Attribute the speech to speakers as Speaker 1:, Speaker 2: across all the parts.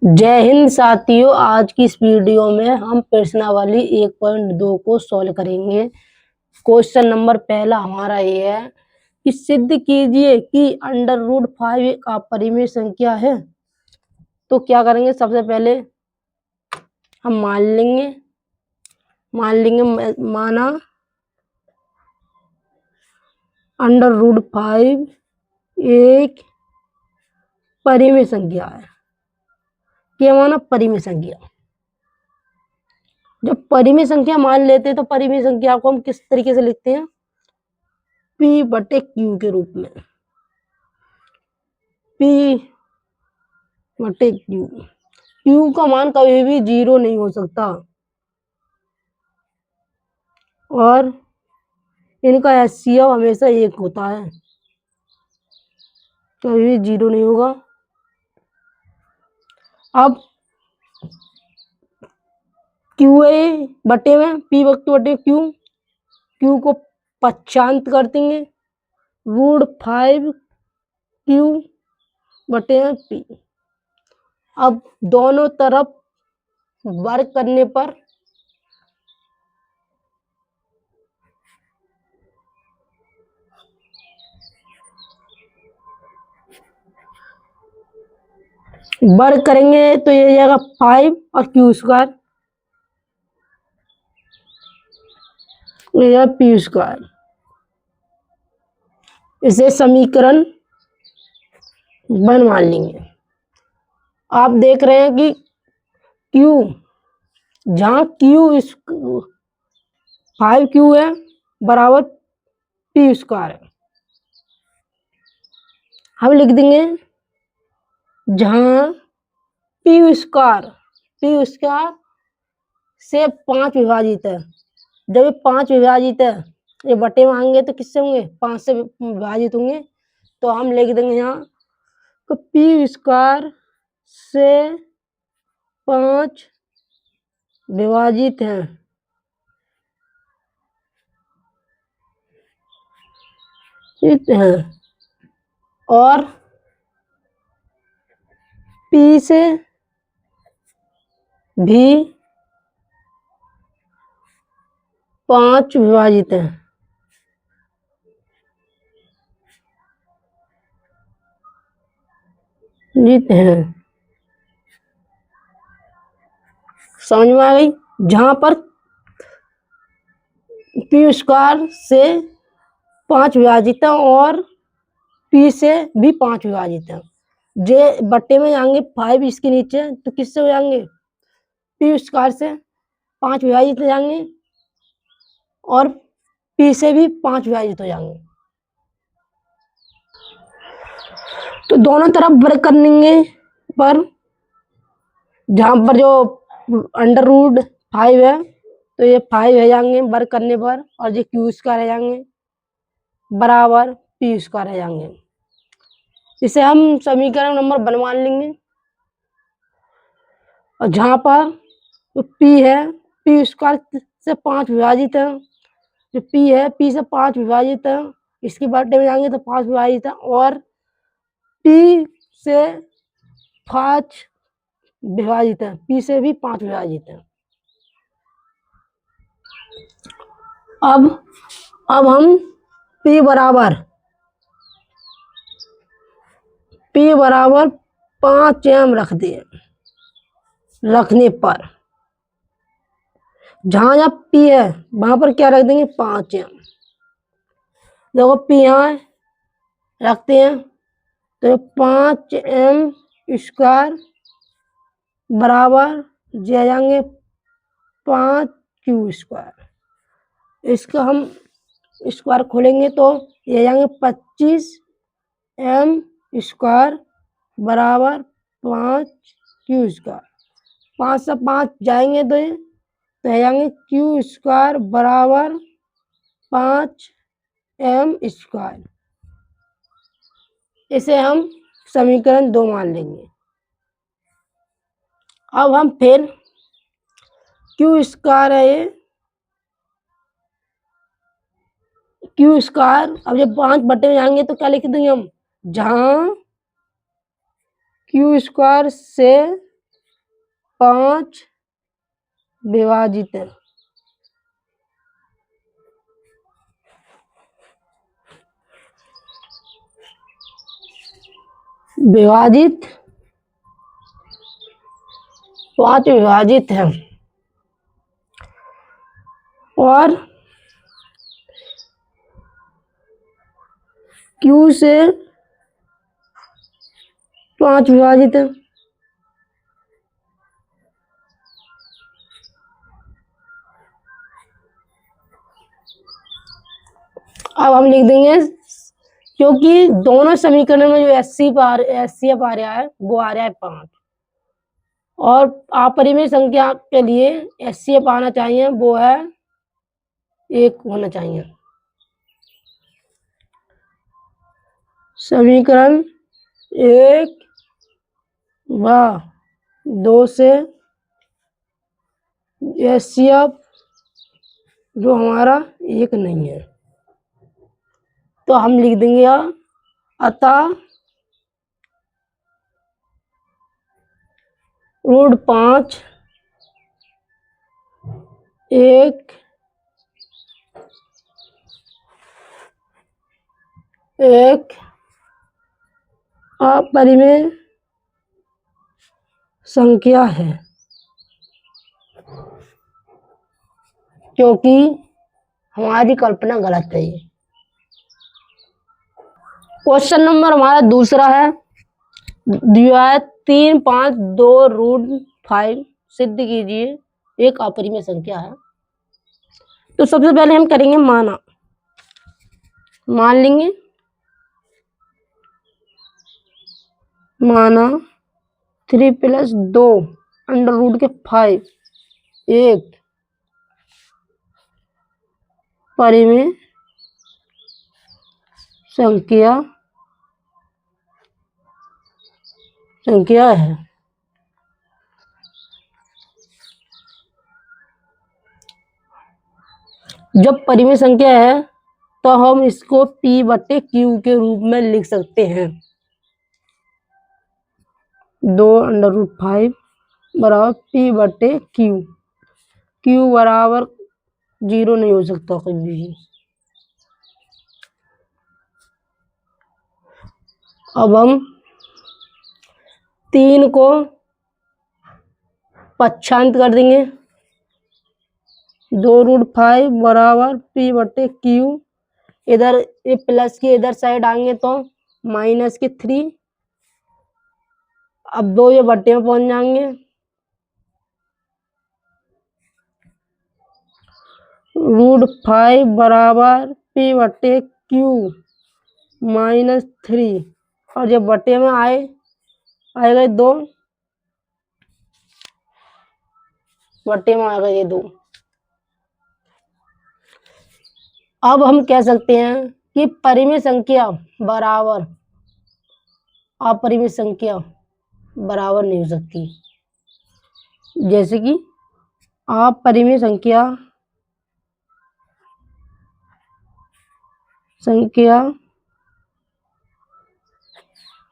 Speaker 1: जय हिंद साथियों। आज की इस वीडियो में हम प्रश्नावली 1.2 को सॉल्व करेंगे। क्वेश्चन नंबर पहला हमारा ये है कि सिद्ध कीजिए कि √5 एक अपरिमेय संख्या है। तो क्या करेंगे, सबसे पहले हम मान लेंगे माना √5 एक परिमेय संख्या है। क्या माना? परिमेय संख्या। जब परिमेय संख्या मान लेते हैं तो परिमेय संख्या को हम किस तरीके से लिखते हैं? P/Q के रूप में। P/Q। Q का मान कभी भी 0 नहीं हो सकता और इनका HCF हमेशा 1 होता है, कभी भी 0 नहीं होगा। अब QA/में P/Q, Q को 50 कर देंगे √5Q/P। अब दोनों तरफ वर्ग करने पर वर्ग करेंगे तो ये जाएगा 5 और Q², ये P²। इसे समीकरण 1 मान लेंगे। आप देख रहे हैं कि Q, जहाँ Q 5Q है बराबर P² है, हम लिख देंगे जहाँ P² से 5 विभाजित है। जब ये 5 विभाजित है, ये बटे में आएंगे तो किससे होंगे? 5 से विभाजित होंगे। तो हम लिख देंगे यहाँ तो P² से 5 विभाजित है और P से भी 5 विभाजित है। समझ में आ गई? जहां पर P² से 5 विभाजित है और P से भी 5 विभाजित है, जे बट्टे में जाएंगे 5 इसके नीचे तो किससे हो जाएंगे? P² से 5 विभाजित हो जाएंगे और P से भी 5 विभाजित हो जाएंगे। तो दोनों तरफ वर्ग करने पर जहां पर जो √5 है तो ये 5 रह जाएंगे वर्ग करने पर, और ये Q² रह जाएंगे बराबर P² रह जाएंगे। इसे हम समीकरण नंबर 1 मान लेंगे। और जहां पर जो P है P² से 5 विभाजित है, जो P है P से 5 विभाजित है, इसके बट्टे में जाएंगे तो 5 विभाजित है और P से 5 विभाजित है, P से भी 5 विभाजित है। अब हम P बराबर 5m रखते हैं। रखने पर जहां जहां P है वहां पर क्या रख देंगे? 5m। देखो P यहाँ रखते हैं तो 5m² बराबर जे जाएंगे 5Q²। इसका हम स्क्वायर खोलेंगे तो ये जाएंगे 25m² बराबर 5Q²। 5 से 5 जाएंगे तो ये जाएंगे Q² बराबर 5m²। इसे हम समीकरण 2 मान लेंगे। अब हम फिर Q² है ये Q², अब जब 5 बटे में जाएंगे तो क्या लिख देंगे हम? जहां Q² से 5 विभाजित है। विभाजित 5 विभाजित है और Q से 5 विभाजित है। अब हम लिख देंगे, क्योंकि दोनों समीकरण में जो HCF आ रहा है वो आ रहा है 5 और अपरिमेय संख्या के लिए HCF आना चाहिए वो है 1 होना चाहिए। समीकरण 1 व 2 से HCF जो हमारा 1 नहीं है, तो हम लिख देंगे अतः √5 एक अपरिमेय संख्या है, क्योंकि हमारी कल्पना गलत है। क्वेश्चन नंबर हमारा दूसरा है, दिया है 3, 5, 2 √5 सिद्ध कीजिए एक अपरिमेय संख्या है। तो सबसे पहले हम करेंगे मान लेंगे, माना 3 + 2 √5 एक परिमेय संख्या है। जब परिमेय संख्या है तो हम इसको P/Q के रूप में लिख सकते हैं। 2 √5 बराबर P/Q। Q बराबर 0 नहीं हो सकता कभी भी। अब हम 3 को पक्षांत कर देंगे। 2 √5 बराबर P/Q। इधर ये प्लस की इधर साइड आएंगे तो -3। अब 2 ये बट्टे में पहुंच जाएंगे। √5 बराबर P/Q -3 और जब बट्टे में आएगा 2, बट्टे में आएगा ये 2। अब हम कह सकते हैं कि परिमेय संख्या बराबर अपरिमेय संख्या बराबर नहीं हो सकती। जैसे कि अपरिमेय संख्या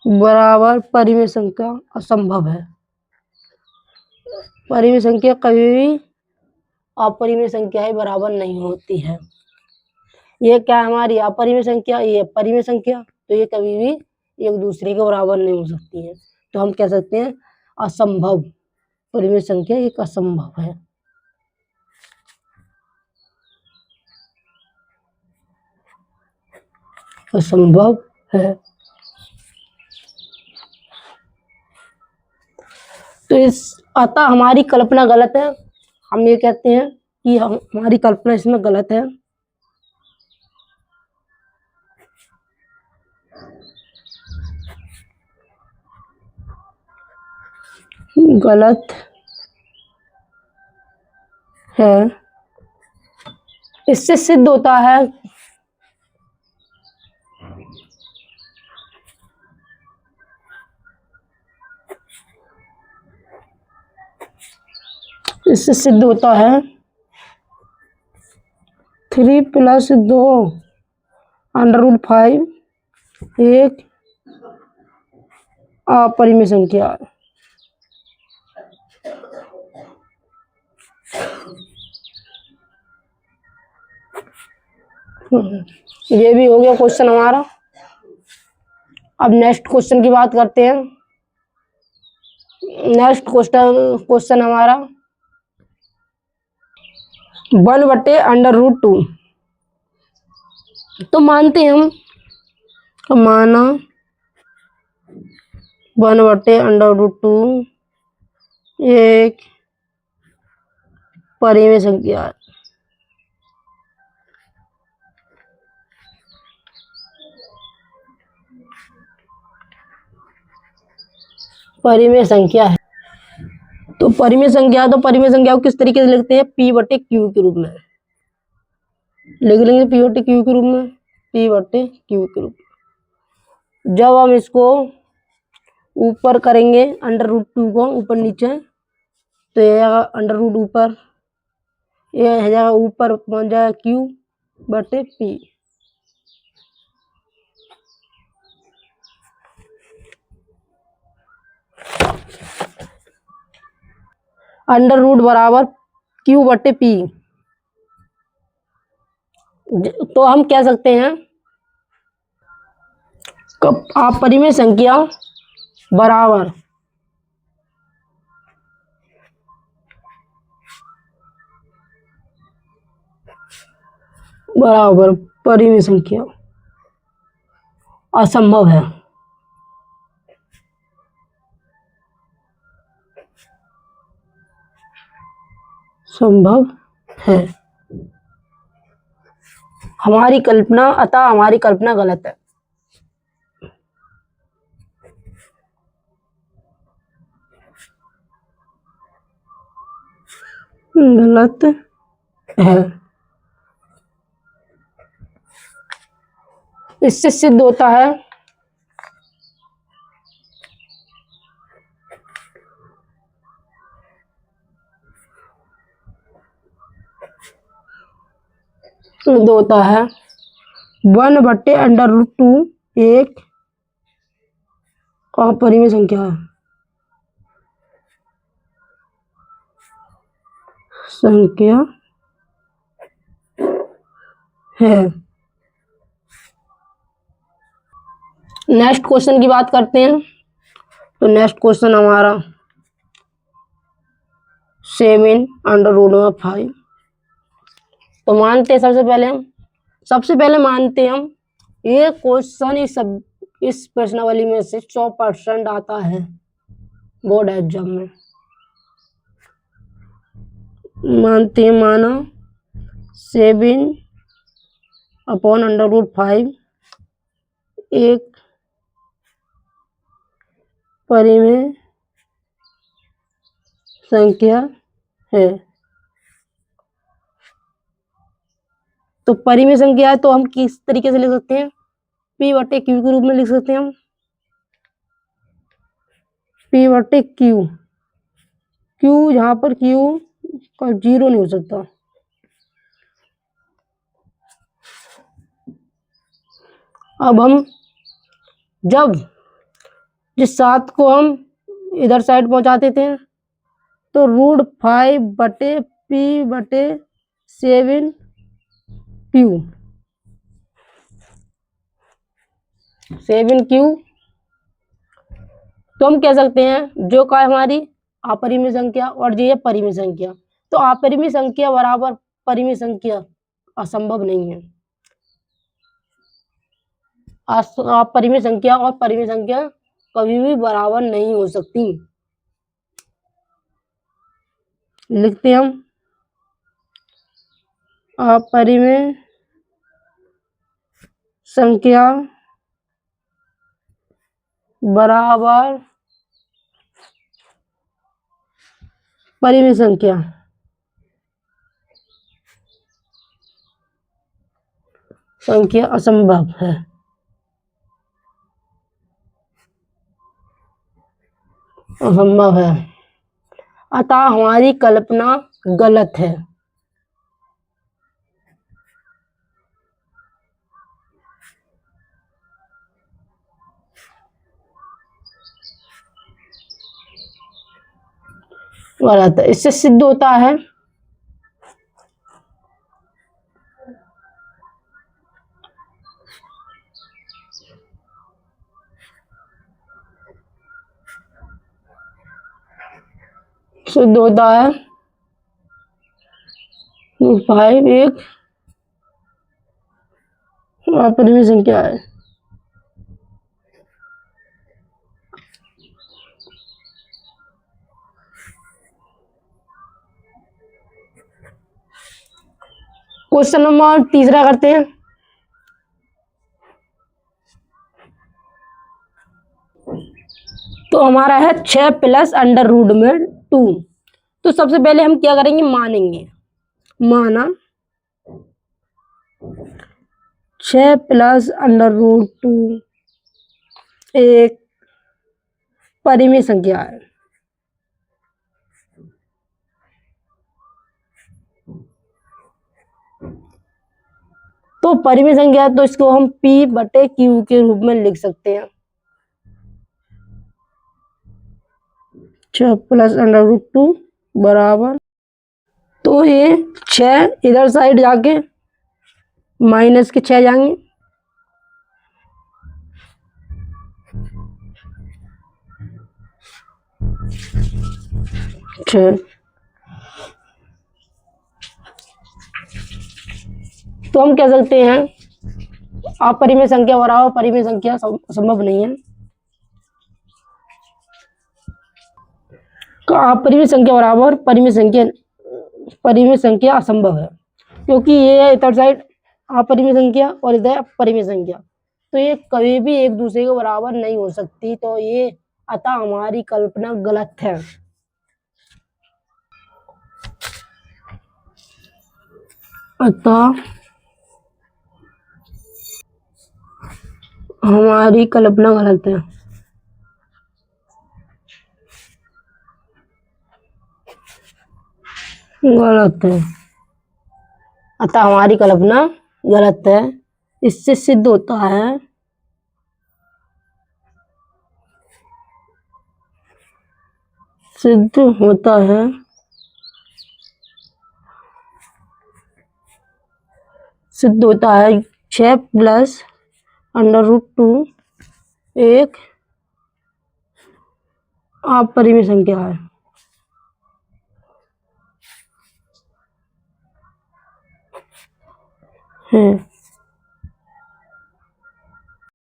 Speaker 1: बराबर परिमेय संख्या असंभव है। परिमेय संख्या कभी भी अपरिमेय संख्या ही बराबर नहीं होती है। ये क्या है हमारी अपरिमेय संख्या, ये परिमेय संख्या, तो ये कभी भी एक दूसरे के बराबर नहीं हो सकती है। तो हम कह सकते हैं असंभव, परिमेय संख्या एक असंभव है। असंभव है। तो अतः हमारी कल्पना गलत है। हम ये कहते हैं कि हमारी कल्पना इसमें गलत है। गलत है। इससे सिद्ध होता है इससे सिद्ध होता है 3 + 2 √5 एक अपरिमेय संख्या। ये भी हो गया क्वेश्चन हमारा। अब नेक्स्ट क्वेश्चन की बात करते हैं। नेक्स्ट क्वेश्चन हमारा 1/√2। तो मानते हैं हम, तो माना 1/√2 एक परिमेय संख्या है। परिमेय संख्या है। तो परिमेय संख्या, तो परिमेय संख्या को किस तरीके से लिखते हैं? P/Q के रूप में लिख लेंगे। P/Q के रूप में, P/Q के रूप में। जब हम इसको ऊपर करेंगे √2 को ऊपर नीचे, तो ये √ ऊपर, ये है जाएगा ऊपर पहुंच जाएगा Q/P। √ बराबर Q/P। तो हम कह सकते हैं आप परिमेय संख्या बराबर परिमेय संख्या असंभव है। संभव है। हमारी कल्पना गलत है। गलत है। इससे सिद्ध होता है सिद्ध होता है 1/√2 एक अपरिमेय संख्या है। नेक्स्ट क्वेश्चन की बात करते हैं। तो नेक्स्ट क्वेश्चन हमारा 7√5। तो मानते हैं सबसे पहले मानते हैं हम ये क्वेश्चन इस प्रश्नावली में से 100% आता है बोर्ड एग्जाम में। मानते हैं, माना 7/√5 एक परिमेय संख्या है। तो परिमेय संख्या है, तो हम किस तरीके से लिख सकते हैं? P/Q के रूप में लिख सकते हैं हम। P/Q, Q जहां पर Q का 0 नहीं हो सकता। अब हम जब जिस 7 को हम इधर साइड पहुंचाते थे, तो √5/P/7Q 7Q। तो हम कह सकते हैं जो का हमारी अपरिमेय संख्या और ये परिमेय संख्या, तो अपरिमेय संख्या बराबर परिमेय संख्या असंभव नहीं है। अपरिमेय संख्या और परिमेय संख्या कभी भी बराबर नहीं हो सकती। लिखते हम अपरिमेय संख्या बराबर परिमेय संख्या असंभव है। असंभव है, अतः हमारी कल्पना गलत है। गलत है। इससे सिद्ध होता है सिद्ध होता है 5 एक अपरिमेय संख्या है। क्वेश्चन नंबर तीसरा करते हैं। तो हमारा है 6 प्लस अंडर रूट में 2। तो सबसे पहले हम क्या करेंगे, मानेंगे। माना 6 प्लस अंडर रूट 2 एक परिमेय संख्या है। तो परिमेय संख्या है तो इसको हम P बटे Q के रूप में लिख सकते हैं। 6 प्लस अंडर रूट 2 बराबर, तो ये 6 इधर साइड जाके माइनस के 6 जाएंगे, तो हम कह सकते हैं अपरिमेय संख्या बराबर परिमेय संख्या संभव नहीं है। अपरिमेय संख्या बराबर परिमेय संख्या असंभव है, क्योंकि ये है इधर साइड अपरिमेय संख्या और इधर परिमेय संख्या, तो ये कभी भी एक दूसरे के बराबर नहीं हो सकती। तो ये अतः हमारी कल्पना गलत है। अतः हमारी कल्पना गलत है। गलत है, अतः हमारी कल्पना गलत है। इससे सिद्ध होता है सिद्ध होता है सिद्ध होता है 6 प्लस अंडर रूट 2 एक अपरिमेय संख्या है।